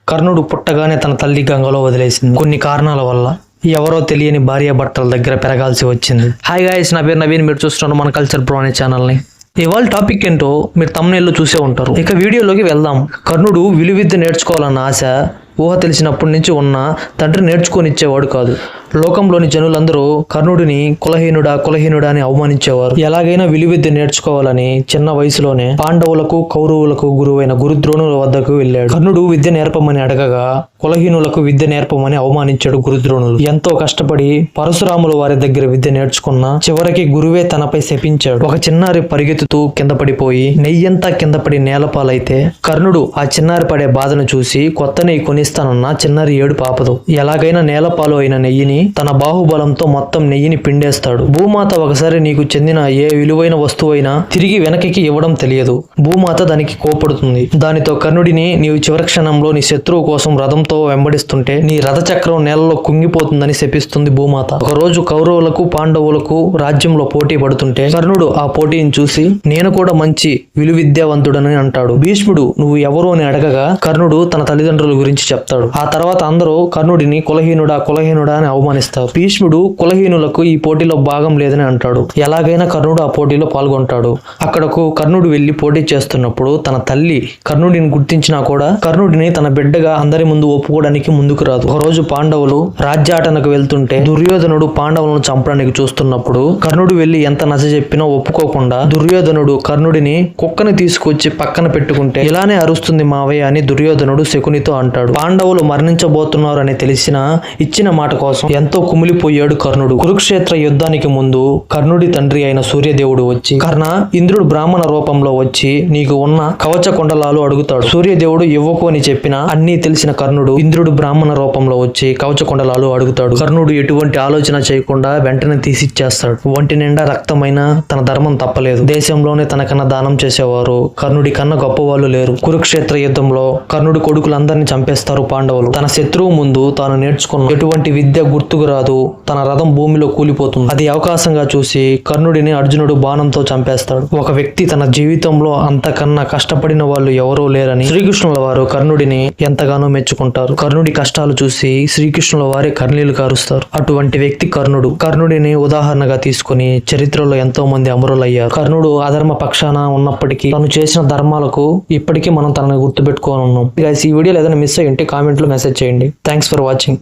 కర్ణుడు పుట్టగానే తన తల్లి గంగలో వదిలేసింది. కొన్ని కారణాల వల్ల ఎవరో తెలియని భార్య భర్తల దగ్గర పెరగాల్సి వచ్చింది. హాయ్ గాయ్స్, నా పేరు నవీన్. మీరు చూస్తున్నారు మన కల్చర్ ప్రో అనే ఛానల్ని. ఇవాళ టాపిక్ ఏంటో మీరు తమ్ముళ్ళు చూసే ఉంటారు. ఇక వీడియోలోకి వెళ్దాం. కర్ణుడు విలువిద్య నేర్చుకోవాలన్న ఆశ ఊహ తెలిసినప్పటి నుంచి ఉన్న తండ్రి నేర్చుకొనిచ్చేవాడు కాదు. లోకంలోని జనులందరూ కర్ణుడిని కులహీనుడా అని అవమానించేవారు. ఎలాగైనా విలువిద్య నేర్చుకోవాలని చిన్న వయసులోనే పాండవులకు కౌరవులకు గురువైన గురుద్రోణుల వద్దకు వెళ్ళాడు. కర్ణుడు విద్య నేర్పమని అడగగా కులహీనులకు విద్య నేర్పమని అవమానించాడు గురుద్రోణులు. ఎంతో కష్టపడి పరశురాములు వారి దగ్గర విద్య నేర్చుకున్న చివరికి గురువే తనపై శపించాడు. ఒక చిన్నారి పరిగెత్తుతూ కింద పడిపోయి నెయ్యంతా కింద పడి నేలపాలైతే కర్ణుడు ఆ చిన్నారి పడే బాధను చూసి కొత్త నెయ్యి కొనిస్తానన్న చిన్నారి ఏడు పాపదు. ఎలాగైనా నేలపాలు అయిన నెయ్యిని తన బాహుబలంతో మొత్తం నెయ్యిని పిండేస్తాడు. భూమాత ఒకసారి నీకు చెందిన ఏ విలువైన వస్తువైనా తిరిగి వెనక్కి ఇవ్వడం తెలియదు. భూమాత దానికి కోపడుతుంది. దానితో కర్ణుడిని నీవు చివరి క్షణంలో నీ శత్రువు కోసం రథంతో వెంబడిస్తుంటే నీ రథచక్రం నేలలో కుంగిపోతుందని శపిస్తుంది భూమాత. ఒకరోజు కౌరవులకు పాండవులకు రాజ్యంలో పోటీ పడుతుంటే కర్ణుడు ఆ పోటీని చూసి నేను కూడా మంచి విలువిద్యావంతుడని అంటాడు. భీష్ముడు నువ్వు ఎవరు అని అడగగా కర్ణుడు తన తల్లిదండ్రుల గురించి చెప్తాడు. ఆ తర్వాత అందరూ కర్ణుడిని కులహీనుడా అని అవమానిస్తారు. భీష్ముడు కులహీనులకు ఈ పోటీలో భాగం లేదని అంటాడు. ఎలాగైనా కర్ణుడు ఆ పోటీలో పాల్గొంటాడు. అక్కడకు కర్ణుడు వెళ్లి పోటీ చేస్తున్నప్పుడు తన తల్లి కర్ణుడిని గుర్తించినా కూడా కర్ణుడిని తన బిడ్డగా అందరి ముందు ఒప్పుకోవడానికి ముందుకు రాదు. ఒకరోజు పాండవులు రాజ్యాటనకు వెళ్తుంటే దుర్యోధనుడు పాండవులను చంపడానికి చూస్తున్నప్పుడు కర్ణుడు వెళ్లి ఎంత నచ్చ చెప్పినా ఒప్పుకోకుండా దుర్యోధనుడు కర్ణుడిని కుక్కని తీసుకొచ్చి పక్కన పెట్టుకుంటే ఇలానే అరుస్తుంది మావయ్య అని దుర్యోధనుడు శకునితో అంటాడు. పాండవులు మరణించబోతున్నారు అని తెలిసినా ఇచ్చిన మాట కోసం ఎంతో కుమిలిపోయాడు కర్ణుడు. కురుక్షేత్ర యుద్ధానికి ముందు కర్ణుడి తండ్రి అయిన సూర్యదేవుడు వచ్చి కర్ణ, ఇంద్రుడు బ్రాహ్మణ రూపంలో వచ్చి నీకు ఉన్న కవచ కుండలాలు అడుగుతాడు. సూర్యదేవుడు ఇవ్వకు అని చెప్పిన అన్నీ తెలిసిన కర్ణుడు ఇంద్రుడు బ్రాహ్మణ రూపంలో వచ్చి కవచ కుండలాలు అడుగుతాడు. కర్ణుడు ఎటువంటి ఆలోచన చేయకుండా వెంటనే తీసిచ్చేస్తాడు. ఒంటి నిండా రక్తమైన తన ధర్మం తప్పలేదు. దేశంలోనే తనకన్నా దానం చేసేవారు కర్ణుడి కన్నా గొప్పవాళ్ళు లేరు. కురుక్షేత్ర యుద్ధంలో కర్ణుడి కొడుకులందరినీ చంపేస్తారు పాండవులు. తన శత్రువు ముందు తాను నేర్చుకున్న ఎటువంటి విద్య గుర్తుకు రాదు. తన రథం భూమిలో కూలిపోతుంది. అది అవకాశంగా చూసి కర్ణుడిని అర్జునుడు బాణంతో చంపేస్తాడు. ఒక వ్యక్తి తన జీవితంలో అంతకన్నా కష్టపడిన వాళ్ళు ఎవరూ లేరని శ్రీకృష్ణుల వారు కర్ణుడిని ఎంతగానో మెచ్చుకుంటారు. కర్ణుడి కష్టాలు చూసి శ్రీకృష్ణుల వారే కర్ణీలు కారుస్తారు. అటువంటి వ్యక్తి కర్ణుడు. కర్ణుడిని ఉదాహరణగా తీసుకుని చరిత్రలో ఎంతో మంది అమరులయ్యారు. కర్ణుడు అధర్మ పక్షాన ఉన్నప్పటికీ తను చేసిన ధర్మాలకు ఇప్పటికీ మనం తనని గుర్తుపెట్టుకోనున్నాం. ఈ వీడియోలో ఏదైనా మిస్ అయ్యింటే కామెంట్లో మెసేజ్ చేయండి. Thanks for watching.